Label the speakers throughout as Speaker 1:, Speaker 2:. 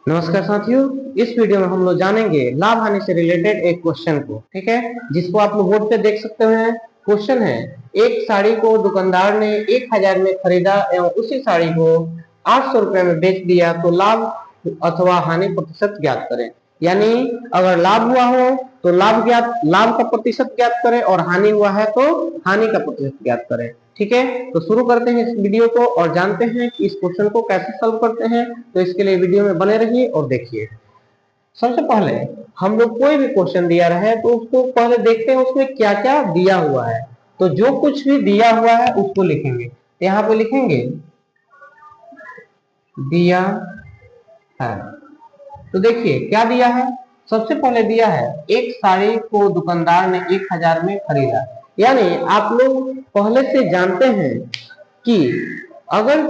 Speaker 1: नमस्कार साथियों, इस वीडियो में हम लोग जानेंगे लाभ हानि से रिलेटेड एक क्वेश्चन को। ठीक है, जिसको आप लोग बोर्ड पे देख सकते हैं। क्वेश्चन है, एक साड़ी को दुकानदार ने 1000 में खरीदा एवं उसी साड़ी को 800 रुपए में बेच दिया, तो लाभ अथवा हानि प्रतिशत ज्ञात करें। यानी अगर लाभ हुआ हो तो लाभ का प्रतिशत ज्ञात करें, और हानि हुआ है तो हानि का प्रतिशत ज्ञात करें। ठीक है, तो शुरू करते हैं इस वीडियो को और जानते हैं कि इस क्वेश्चन को कैसे सॉल्व करते हैं। तो इसके लिए वीडियो में बने रहिए और देखिए। सबसे पहले हम लोग कोई भी क्वेश्चन दिया रहे तो उसको पहले देखते हैं उसमें क्या क्या दिया हुआ है। तो जो कुछ भी दिया हुआ है उसको लिखेंगे। यहाँ पे लिखेंगे दिया है। तो देखिए क्या दिया है। सबसे पहले दिया है एक साड़ी को दुकानदार ने 1000 में खरीदा। यानी आप लोग पहले से जानते हैं कि अगर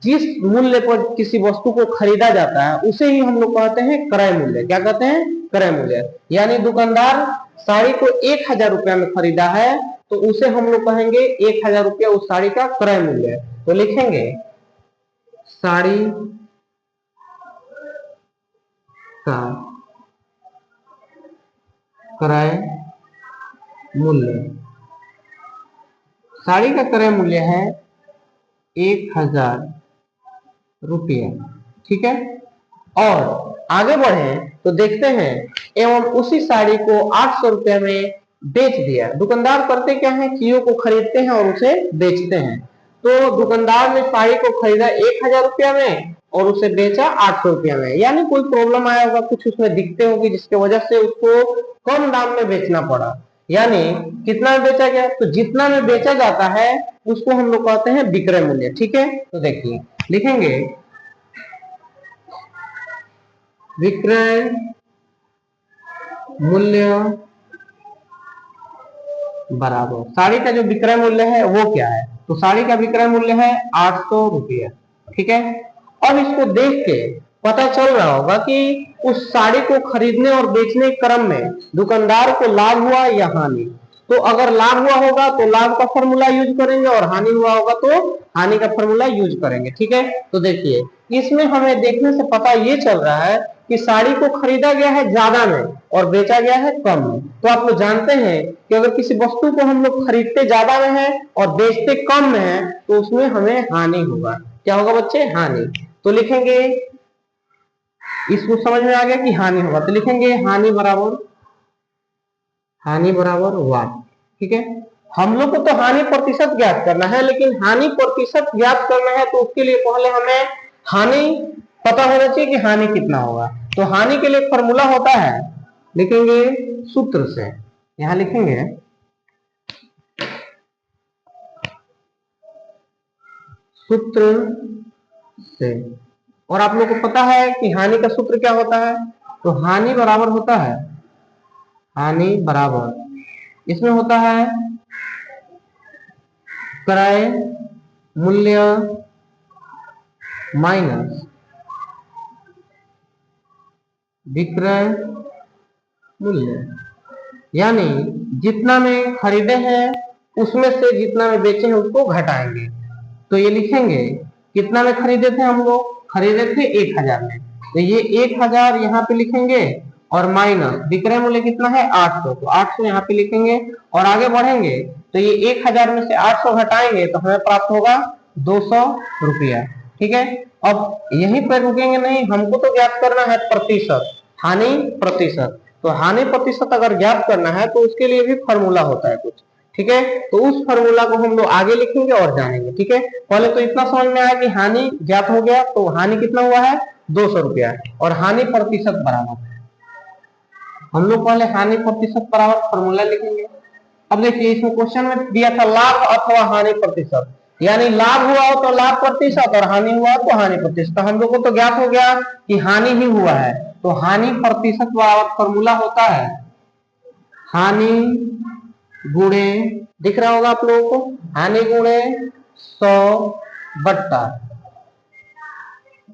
Speaker 1: जिस मूल्य पर किसी वस्तु को खरीदा जाता है उसे ही हम लोग कहते हैं क्रय मूल्य। क्या कहते हैं? क्रय मूल्य। यानी दुकानदार साड़ी को 1000 रुपया में खरीदा है तो उसे हम लोग कहेंगे 1000 रुपया उस साड़ी का क्रय मूल्य। तो लिखेंगे साड़ी का क्रय मूल्य। साड़ी का क्रय मूल्य है 1000 रुपया। ठीक है, और आगे बढ़े तो देखते हैं एवं उसी साड़ी को 800 रुपये में बेच दिया। दुकानदार करते क्या है, चीजों को खरीदते हैं और उसे बेचते हैं। तो दुकानदार ने साड़ी को खरीदा 1000 रुपया में और उसे बेचा 800 रुपया में। यानी कोई प्रॉब्लम आया होगा, कुछ उसमें दिक्कतें होगी जिसकी वजह से उसको कम दाम में बेचना पड़ा। यानी कितना में बेचा गया, तो जितना में बेचा जाता है उसको हम लोग कहते हैं विक्रय मूल्य। ठीक है, तो देखिए लिखेंगे विक्रय मूल्य बराबर साड़ी का जो विक्रय मूल्य है वो क्या है। तो साड़ी का विक्रय मूल्य है 800 रुपया। ठीक है, अब इसको देख के पता चल रहा होगा कि उस साड़ी को खरीदने और बेचने के क्रम में दुकानदार को लाभ हुआ या हानि। तो अगर लाभ हुआ होगा तो लाभ का फॉर्मूला यूज करेंगे और हानि हुआ होगा तो हानि का फॉर्मूला यूज करेंगे। ठीक है, तो देखिए इसमें हमें देखने से पता ये चल रहा है कि साड़ी को खरीदा गया है ज्यादा में और बेचा गया है कम में। तो आप लोग जानते हैं कि अगर किसी वस्तु को हम लोग खरीदते ज्यादा में है और बेचते कम में है तो उसमें हमें हानि होगा। क्या होगा बच्चे? हानि। तो लिखेंगे, इसको समझ में आ गया कि हानि होगा, तो लिखेंगे हानि बराबर 1। ठीक है, हम लोग को तो हानि प्रतिशत ज्ञात करना है, लेकिन हानि प्रतिशत ज्ञात करना है तो उसके लिए पहले हमें हानि पता होना चाहिए कि हानि कितना होगा। तो हानि के लिए फॉर्मूला होता है, लिखेंगे सूत्र से। यहां लिखेंगे सूत्र से। और आप लोग को पता है कि हानि का सूत्र क्या होता है। तो हानि बराबर होता है, हानि बराबर इसमें होता है क्रय मूल्य माइनस विक्रय मूल्य। यानी जितना में खरीदे हैं उसमें से जितना में बेचे हैं उसको घटाएंगे। तो ये लिखेंगे कितना में खरीदे थे, हम लोग खरीदे थे 1000 में, तो ये 1000 यहाँ पे लिखेंगे और माइनस विक्रय मूल्य कितना है 800, तो 800 यहाँ पे लिखेंगे और आगे बढ़ेंगे तो ये 1000 में से 800 घटाएंगे तो हमें प्राप्त होगा 200 रुपया। ठीक है, अब यहीं पर रुकेंगे नहीं, हमको तो ज्ञात करना है प्रतिशत, हानि प्रतिशत। तो हानि प्रतिशत अगर ज्ञात करना है तो उसके लिए भी फॉर्मूला होता है कुछ। ठीक है, तो उस फॉर्मूला को हम लोग आगे लिखेंगे और जानेंगे। ठीक है, पहले तो इतना समझ में आया कि हानि ज्ञात हो गया, तो हानि कितना हुआ है 200 रुपया और हानि प्रतिशत बराबर। हम लोग पहले हानि प्रतिशत बराबर फॉर्मूला लिखेंगे। अब देखिए इसमें क्वेश्चन में दिया था लाभ अथवा हानि प्रतिशत, यानी लाभ हुआ हो तो लाभ प्रतिशत और हानि हुआ हो तो हानि प्रतिशत। तो हम लोग को तो ज्ञात हो गया कि हानि ही हुआ है, तो हानि प्रतिशत बराबर फॉर्मूला होता है हानि गुणे, दिख रहा होगा आप लोगों को, हानि गुणे 100 बट्टा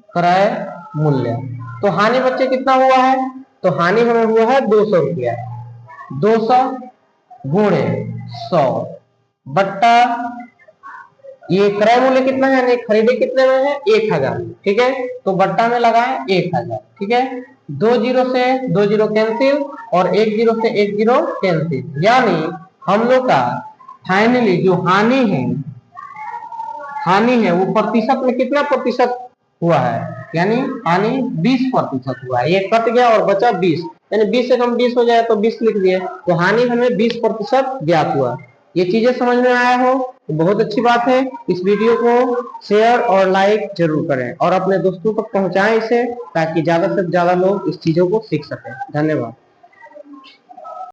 Speaker 1: क्रय मूल्य। तो हानि बच्चे कितना हुआ है, तो हानि हमें हुआ है 200 रुपया। 200 गुणे 100 बट्टा ये क्रय मूल्य कितना है, यानी खरीदे कितने में है 1000, ठीक है। तो बट्टा में लगाए 1000, ठीक है। 2 जीरो से 2 जीरो कैंसिल और 1 जीरो से 1 जीरो कैंसिल, यानी हम लोग का फाइनली जो हानि है वो प्रतिशत में कितना प्रतिशत हुआ है, यानी हानि 20% हुआ है। ये कट गया और बचा 20, यानी 20 से कम 20 हो जाए तो 20 लिख दिए, तो हानि हमें 20% ज्ञात हुआ। ये चीजें समझ में आया हो तो बहुत अच्छी बात है। इस वीडियो को शेयर और लाइक जरूर करें और अपने दोस्तों तक पहुंचाएं इसे, ताकि ज्यादा से ज्यादा लोग इस चीजों को सीख सकें। धन्यवाद।